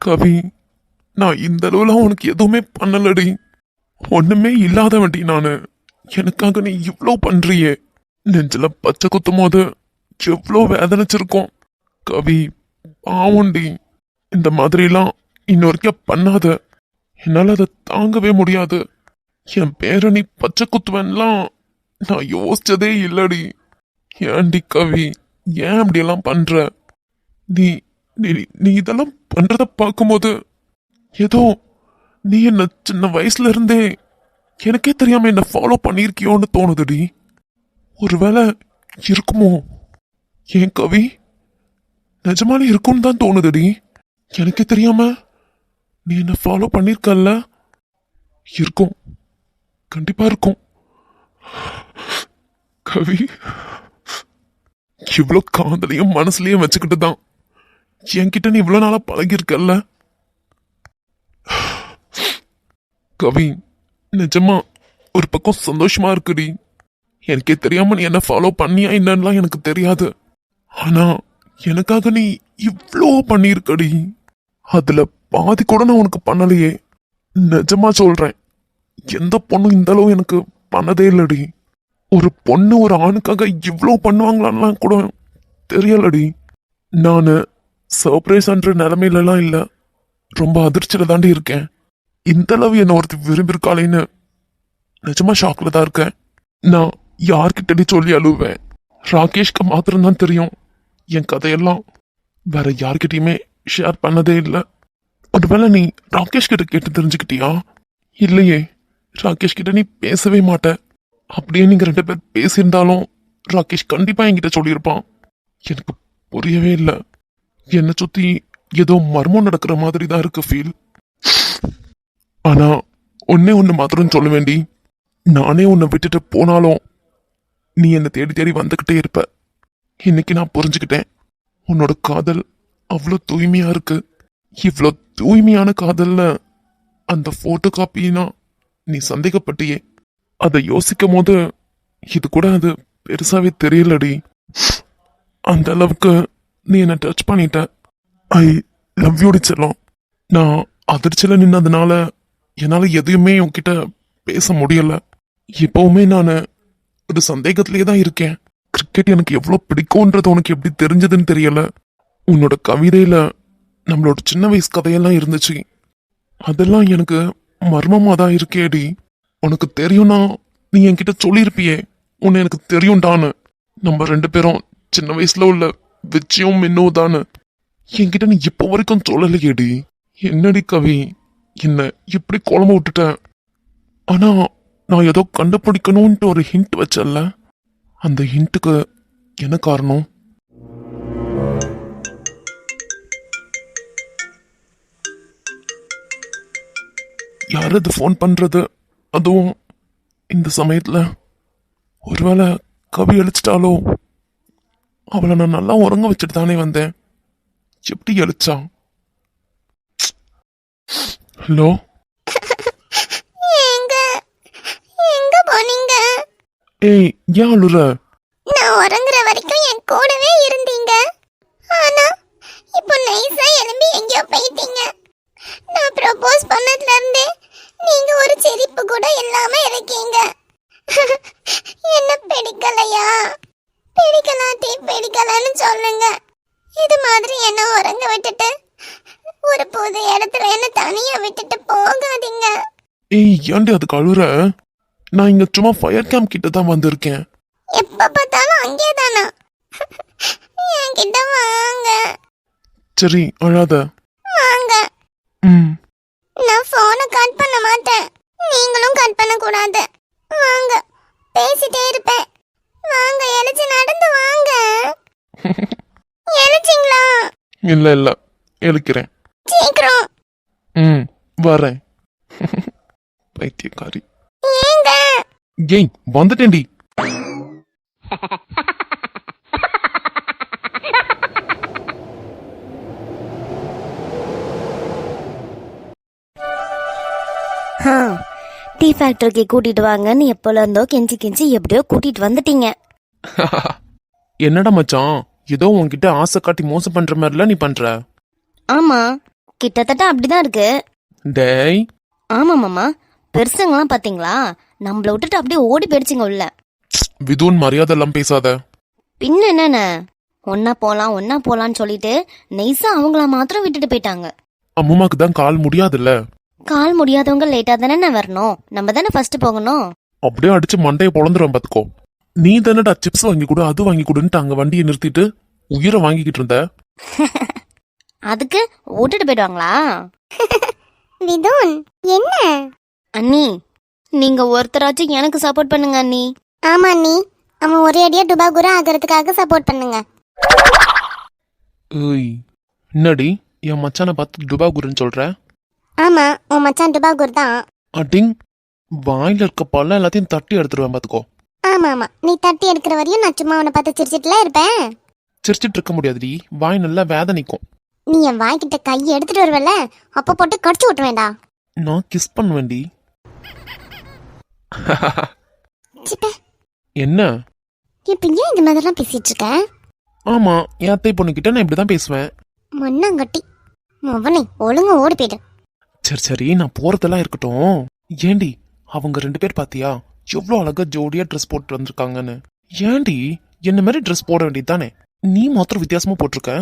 கவி, நான் இந்த அளவுலாம் உனக்கு எதுவுமே பண்ணலடி. ஒண்ணுமே இல்லாதவன்டி நானு. எனக்காக நீ இவ்ளோ பண்றியே. நெஞ்சில பச்சை குத்தும் போது எவ்வளோ வேதனைச்சிருக்கோம். கவி, பாவண்டி. இந்த மாதிரிலாம் இன்னொருக்கா பண்ணாத. என்னால அதை தாங்கவே முடியாது. என் பேரை நீ பச்சை குத்துவன்லாம் நான் யோசிச்சதே இல்லடி. ஏன்டி கவி, ஏன் அப்படியெல்லாம் பண்ற? நீ நீ நீ இதெல்லாம் பண்றத பார்க்கும்போது ஏதோ நீ என்ன சின்ன வயசுல இருந்தே எனக்கே தெரியாம என்ன ஃபாலோ பண்ணிருக்கியோன்னு தோணுதுடி. ஒருவேளை இருக்குமோ? ஏன் கவி, நிஜமாலே இருக்கும்னு தான் தோணுதுடி. எனக்கே தெரியாம நீ என்ன ஃபாலோ பண்ணிருக்கல்ல. இருக்கும், கண்டிப்பா இருக்கும். கவி, இவ்வளோ காதலையும் மனசுலயும் வச்சுக்கிட்டு தான் என்கிட்ட நீ இவ்வளோ நாளா பழகிருக்கல்ல. கவி, நிஜமா ஒரு பக்கம் சந்தோஷமா இருக்குடி. எனக்கே தெரியாம நீ என்ன ஃபாலோ பண்ணியா என்னன்னா எனக்கு தெரியாது. ஆனா எனக்காக நீ இவ்வளோ பண்ணிருக்கடி. அதுல பாதி கூட நான் உனக்கு பண்ணலையே. நிஜமா சொல்றேன், எந்த பொண்ணும் இந்த அளவு எனக்கு பண்ணதே இல்லடி. ஒரு பொண்ணு ஒரு ஆணுக்காக இவ்வளோ பண்ணுவாங்களான்லாம் கூட தெரியலடி. நான் சர்ப்ரைஸ்ன்ற நிலைமையிலலாம் இல்லை. ரொம்ப அதிர்ச்சியில தாண்டி இருக்கேன். இந்த அளவு என்ன ஒருத்தர் விரும்பியிருக்காளேன்னு நிஜமா ஷாக்ல தான் இருக்கேன். நான் யார்கிட்டடி சொல்லி அழுவேன்? ராகேஷ்க்கு மாத்திரம்தான் தெரியும் என் கதையெல்லாம். வேற யார்கிட்டயுமே ஷேர் பண்ணதே இல்லை. ஒருவேளை நீ ராகேஷ் கிட்ட கேட்டு தெரிஞ்சுக்கிட்டியா? இல்லையே, ராகேஷ் கிட்ட நீ பேசவே மாட்ட. அப்படியே நீங்க 2 பேர் பேசியிருந்தாலும் ராகேஷ் கண்டிப்பா என்கிட்ட சொல்லியிருப்பான். எனக்கு புரியவே இல்லை. என்னை சுத்தி ஏதோ மர்மம் நடக்கிற மாதிரி தான் இருக்கு ஃபீல். ஆனா ஒன்னே ஒண்ணு மாத்திரம் சொல்ல வேண்டி, நானே உன்னை விட்டுட்டு போனாலும் நீ என்னை தேடி தேடி வந்துகிட்டே இருப்ப. இன்னைக்கு நான் புரிஞ்சுக்கிட்டேன், உன்னோட காதல் அவ்வளோ தூய்மையா இருக்கு. இவ்வளோ தூய்மையான காதல்ல அந்த போட்டோ காப்பினா நீ சந்தேகப்பட்டியே. அதை யோசிக்கும் போது இது கூட அது பெருசாவே தெரியலடி. அந்த அளவுக்கு நீ என்ன டச் பண்ணிட்ட. ஐ லவ் யூ செல்லம். நான் அதிர்ச்சியில நின்னதுனால என்னால எதையுமே உன்கிட்ட பேச முடியல. எப்பவுமே நான் ஒரு சந்தேகத்திலே தான் இருக்கேன். கிரிக்கெட் எனக்கு எவ்வளோ பிடிக்கும்ன்றது உனக்கு எப்படி தெரிஞ்சதுன்னு தெரியல. உன்னோட கவிதையில நம்மளோட சின்ன வயசு கதையெல்லாம் இருந்துச்சு. அதெல்லாம் எனக்கு மர்மமா தான் இருக்கேடி. உனக்கு தெரியும்னா நீ என்கிட்ட சொல்லியிருப்பியே, உன்னை எனக்கு தெரியும்டான்னு. நம்ம 2 பேரும் சின்ன வயசுல உள்ள வெச்சியும் மின்னும் தானு. என்கிட்ட நீ இப்போ வரைக்கும் சொல்லலையேடி. என்னடி கவி, என்ன இப்படி குழம்பு விட்டுட்ட? ஆனா நான் ஏதோ கண்டுபிடிக்கணும்ன்ட்டு ஒரு ஹிண்ட் வச்சல. அந்த ஹிண்ட்டுக்கு என்ன காரணம்? யாரது ஃபோன் பண்றது? அதுவும் இந்த சமயத்துல? ஒருவேளை கவி அழிச்சிட்டாலோ? அவளை நான் நல்லா உறங்க வச்சுட்டு தானே வந்தேன். எப்படி அழிச்சா? ஹலோ, ஏய், ஏன் அழுற? நான் உறங்குற வரைக்கும் என் கூடவே இருந்தீங்க. ஆனா இப்போ நைஸா எழும்பி எங்கேயோ போயிட்டீங்க. நான் ப்ரப்போஸ் பண்ணதுல இருந்தே நீங்க ஒரு சிரிப்பு கூட இல்லாம இருக்கீங்க. என்ன பிடிக்கலையா? பிடிக்கலாட்டி பிடிக்கலன்னு சொல்லுங்க. இது மாதிரி என்ன உறங்க விட்டுட்டு ஒரு புது இடத்துல என்ன தனியா விட்டுட்டு போகாதீங்க. ஏய், ஏன்டி அதுக்கு அழுற? நான் இங்க சும்மா ஃபயர் கேம்ப் கிட்ட தான் வந்திருக்கேன். எப்ப பார்த்தாலும் அங்கே தானா? என்கிட்ட வாங்க. சரி, அழாத. வாங்க. நான் போனை கட் பண்ண மாட்டேன். நீங்களும் கட் பண்ண கூடாது. வாங்க, பேசிட்டே இருப்பேன். வாங்க, எழுச்சி நடந்து வாங்க. எழுச்சிங்களா? இல்ல இல்ல, எழுக்கிறேன். சீக்கிரம். வரேன். பைத்தியக்காரி. ஏங்க? ஏய், வந்துட்டேன்டி. டீ ஃபேக்டரிக்கு கூட்டிட்டு வாங்கன்னு எப்போல இருந்தோ கெஞ்சி கெஞ்சி எப்படியோ கூட்டிட்டு வந்துட்டீங்க. என்னடா மச்சான், ஏதோ உன்கிட்ட ஆசை காட்டி மோசம் பண்ற மாதிரில நீ பண்ற. ஆமா, கிட்டத்தட்ட அப்படிதான் இருக்கு. டேய் ஆமா மாமா, பெருசுங்களாம் பாத்தீங்களா, நம்மள விட்டுட்டு அப்படியே ஓடி போயிடுச்சுங்க உள்ள. விதுன் மரியாதை எல்லாம் பேசாத. பின்ன என்னென்ன, ஒன்னா போலான்னு சொல்லிட்டு நைஸா அவங்கள மாத்திரம் விட்டுட்டு போயிட்டாங்க. அம்மாக்கு தான் கால் முடியாதுல்ல. கால் முடியாதவங்க லேட்டா தானே வரணும், நம்ம தானே ஃபர்ஸ்ட் போகணும். அப்படியே அடிச்சு மண்டையை பொழந்துருவேன் பாத்துக்கோ. நீ தானடா சிப்ஸ் வாங்கி கொடு அது வாங்கி கொடுன்ட்டு அங்க வண்டியை நிறுத்திட்டு உயிரை வாங்கிக்கிட்டு இருந்த. அதுக்கு விட்டுட்டு போயிடுவாங்களா? விதுன் என்ன? அண்ணி, நீங்க ஒருத்தராச்சும் எனக்கு சப்போர்ட் பண்ணுங்க அண்ணி. ஆமா நீ அவன் ஒரே அடியா டுபாகுரா ஆகிறதுக்காக சப்போர்ட் பண்ணுங்க. ஏய் என்னடி என் மச்சானை பார்த்து டுபாகுருன்னு சொல்ற? ஆமா, உன் மச்சான் டுபாகுர் தான். அடிங், வாயில இருக்க பல்ல எல்லாத்தையும் தட்டி எடுத்துருவேன் பாத்துக்கோ. ஆமா ஆமா, நீ தட்டி எடுக்கிற வரையும் நான் சும்மா அவனை பார்த்து சிரிச்சிட்டுல இருப்பேன். சிரிச்சிட்டு இருக்க முடியாதுடி, வாய் நல்லா வேதனைக்கும். நீ என் வாய்க்கிட்ட கையை எடுத்துட்டு வருவல, அப்ப போட்டு கடிச்சு விட்டுருவேண்டா. நான் கிஸ் பண்ணுவேன்டி. சிப்ப, என்ன? இப்ப ஏன் இந்த மாதிரிலாம் பேசிட்டு இருக்க? ஆமா, என் அத்தை பொண்ணுகிட்ட நான் இப்படிதான் பேசுவேன். மண்ணாங்கட்டி அவனை ஒழுங்கா ஓடி போயிடு. சரி சரி, நான் போறதெல்லாம் இருக்கட்டும். ஏண்டி அவங்க 2 பேர் பாத்தியா எவ்வளவு அழகா ஜோடியா ட்ரெஸ் போட்டு வந்திருக்காங்கன்னு? ஏண்டி என்ன மாதிரி ட்ரெஸ் போட வேண்டியது தானே? நீ மாத்திரம் வித்தியாசமா போட்டிருக்க.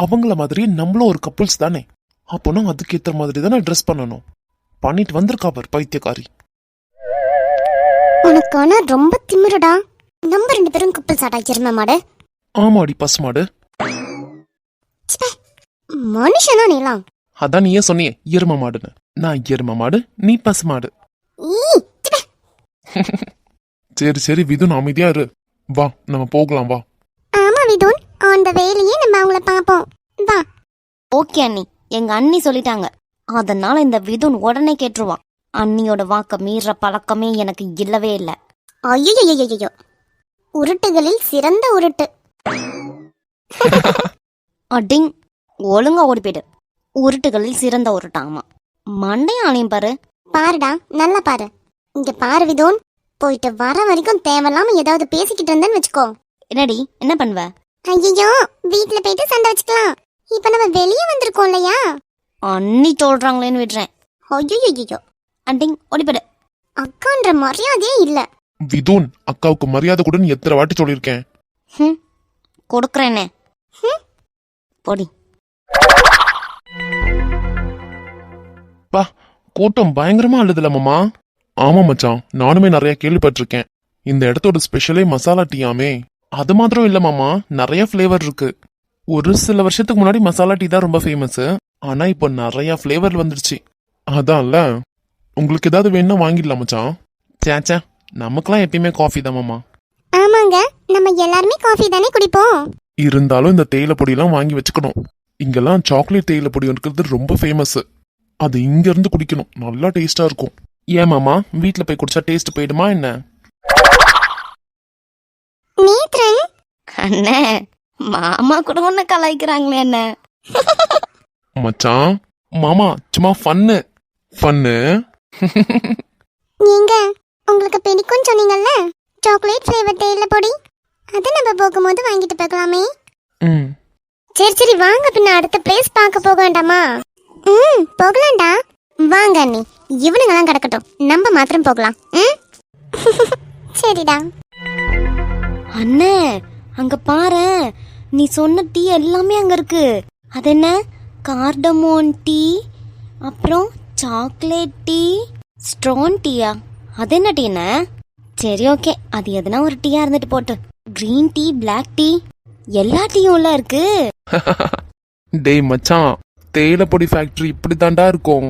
அவங்கள மாதிரி நம்மளும் ஒரு கப்புள்ஸ் தானே, அப்போனா அதுக்கு ஏத்த மாதிரி தானே ட்ரெஸ் பண்ணணும். பண்ணிட்டு வந்திருக்கா பார் பைத்தியக்காரி. உனக்கு ஆனா ரொம்ப திமிருடா. நம்ம 2 பேரும் கப்பல் சாட்டா எருமை மாடு. ஆமாடி பசுமாடு. மனுஷனா நீலாம்? அதான் நீயே சொன்னியே எரும மாடுன்னு. நான் எரும மாடு, நீ பசுமாடு. சரி சரி விதுன், அமைதியா இரு. வா நம்ம போகலாம் வா. ஆமா விதுன், அந்த வேலையே நம்ம அவங்கள பாப்போம். வா. ஓகே அண்ணி, எங்க அண்ணி சொல்லிட்டாங்க, அதனால இந்த விதுன் உடனே கேட்டுருவான். அண்ணியோட வாக்க மீற பழக்கமே எனக்கு இல்லவே இல்ல. ஐயோ, உருட்டுகளில் சிறந்த உருட்டு. அடிங், ஒழுங்கா ஓடி போயிடு. உருட்டுகளில் சிறந்த உருட்டாமா. மண்டையாலையும் பாரு. பாருடா, நல்லா பாரு. இங்க பாரு விதுன், போயிட்டு வர வரைக்கும் தேவையில்லாம ஏதாவது பேசிக்கிட்டு இருந்தேன்னு வச்சுக்கோ. என்னடி, என்ன பண்ணுவ? ஐயோ, வீட்டுல போயிட்டு சண்டை வச்சுக்கலாம். இப்ப நம்ம வெளியே வந்திருக்கோம் இல்லையா? அண்ணி சொல்றாங்களேன்னு விடுறேன். ஐயோ, அடிங், ஓடிப்படு. அக்கான்ற மரியாதையே இல்ல. விதுன், அக்காவுக்கு மரியாதை கொடுன்னு எத்தனை வாட்டி சொல்லியிருக்கேன். கொடுக்கறேனே, போடி. பா, கூட்டம் பயங்கரமா அழுதுல மாமா. ஆமா மச்சான், நானுமே நிறைய கேள்விப்பட்டிருக்கேன். இந்த இடத்தோட ஸ்பெஷலே மசாலா டீயாமே. அது மாத்திரம் இல்ல மாமா, நிறைய ஃபிளேவர் இருக்கு. ஒரு சில வருஷத்துக்கு முன்னாடி மசாலா டீ தான் ரொம்ப ஃபேமஸ். ஆனா இப்போ நிறைய ஃபிளேவர் வந்துருச்சு. அதான்ல, உங்களுக்கு ஏதாவது வேணும்னா வாங்கிடலாம் மச்சான். சேச்சா, நமக்கெல்லாம் எப்பயுமே காஃபி தான் மாமா. ஆமாங்க, நம்ம எல்லாருமே காஃபி தானே குடிப்போம். இருந்தாலும் இந்த தேயிலை பொடியெல்லாம் வாங்கி வச்சுக்கணும். இங்கெல்லாம் சாக்லேட் தேயிலை பொடி இருக்கிறது ரொம்ப ஃபேமஸ். அது இங்க இருந்து குடிக்கணும், நல்லா டேஸ்டா இருக்கும். ஏன் மாமா, வீட்ல போய் குடிச்சா டேஸ்ட் போயிடுமா என்ன? நேத்ரன் அண்ணே, மாமா கூட ஒண்ணு கலாய்க்கிறாங்களே என்ன? மச்சான், மாமா சும்மா ஃபன்னு. நீங்க உங்களுக்கு பிடிக்கும்னு சொன்னீங்கல்ல, சாக்லேட் ஃப்ளேவர் தேயிலை பொடி, அதை நம்ம போகும்போது வாங்கிட்டு போகலாமே. ம், சரி வாங்க, பின்ன அடுத்த பிளேஸ் பார்க்க போக வேண்டாமா? போகலாம்டா. வாங்க அண்ணி, இவனுங்கெல்லாம் கிடக்கட்டும், நம்ம மாத்திரம் போகலாம். சரிடா. அண்ணே, அங்க பாரு, நீ சொன்ன டீ எல்லாமே அங்க இருக்கு. அது என்ன, கார்டமோன் டீ, அப்புறம் சாக்லேட் டீ, ஸ்ட்ரான் டீயா? அது என்ன டீன்னு? சரி ஓகே, அது எதுனா ஒரு டீயா இருந்துட்டு போட்டு. கிரீன் டீ, பிளாக் டீ, எல்லா டீயும் உள்ள இருக்கு. டேய் மச்சான், தேயிலை பொடி ஃபேக்டரி இப்படி தாண்டா இருக்கும்.